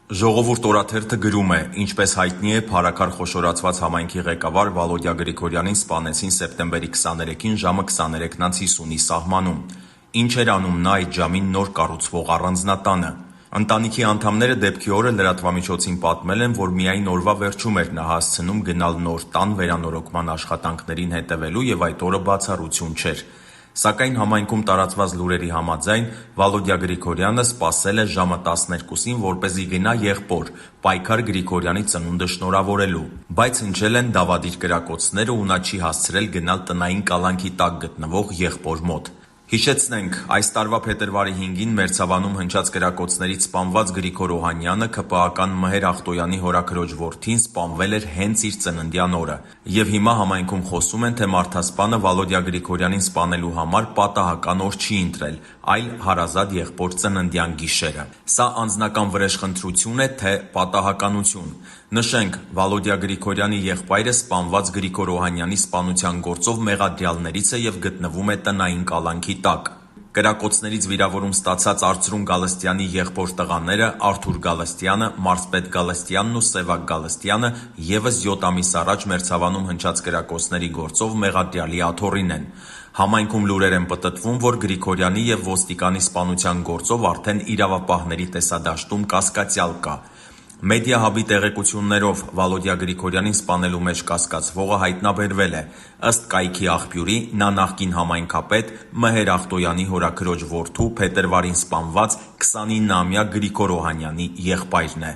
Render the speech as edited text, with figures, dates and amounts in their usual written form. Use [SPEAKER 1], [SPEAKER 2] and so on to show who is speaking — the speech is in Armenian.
[SPEAKER 1] Ժողովուրդ օրաթերթը գրում է. ինչպես հայտնի է, Փարաքար խոշորացված համայնքի ղեկավար Վալոդյա Գրիգորյանին սպանեցին սեպտեմբերի 23-ին ժամը 23:50-ի սահմանում։ Ինչ էր անում նա այդ ժամին նոր կառուցվող առանձնատանը։ Ընտանիքի անդամները դեպքի օրը լրատվամիջոցին պատմել են, որ միայն օրվա վերջում էր նա հասցնում գնալ նոր տան վերանորոգման աշխատանքներին հետևելու և այդ օրը բացառություն չէր։ Սակայն համայնքում տարածված լուրերի համաձայն Վալոդյա Գրիգորյանը սպասել է ժամը 12-ին, որպեսզի գնա եղբոր՝ Պայքար Գրիգորյանի ծնունդը շնորհավորելու։ Բայց հնչել են դավադիր կրակոցները ու նա չի հասցրել գնալ տնային կալանքի տակ գտնվող եղբոր մոտ։ Հիշեցնենք, այս տարվա փետրվարի 5-ին Մերձավանում հնչած կրակոցներից սպանված Գրիգոր Օհանյանը ՔՊԱ-կան Մհեր Ախտոյանի հորաքրոջ որդին սպանվել էր հենց իր ծննդյան օրը։ Եվ հիմա համայնքում խոսում են, թե մարդասպանը Վալոդյա Գրիգորյանին սպանելու համար պատահական օր չի ընտրել, այլ հարազատ եղբոր ծննդյան գիշերը։ Սա անձնական վրեժխնդրություն է, թե պատահականություն։ Նշենք, Վալոդյա Գրիգորյանի եղբայրը սպանված Գրիգոր Օհանյանի սպանության գործով մեղադրյալներից է և գտնվում է տնային կալանքի տակ։ Կրակոցներից վիրավորում ստացած Արծրուն Գալստյանի եղբոր տղաները Արթուր Գալստյանը, Մարսպետ Գալստյանն ու Սևակ Գալստյանը ևս 7 ամիս առաջ Մերձավանում հնչած կրակոցների գործով մեղադրյալի աթոռին են։ Համայնքում լուրեր են պտտվում, որ Գրիգորյանի և ոստիկանի սպանության գործով արդեն իրավապահների տեսադաշտում կասկածյալ կա։ Մեդիահաբի տեղեկություններով Վալոդյա Գրիգորյանին սպանելու մեջ կասկածվողը հայտնաբերվել է։ Ըստ կայքի աղբյուրի, նա նախկին համայնքապետ Մհեր Ախտոյանի հորաքրոջ որդու փետրվարին սպանված 29-ամյա Գրիգոր Օհանյանի եղբայրն է։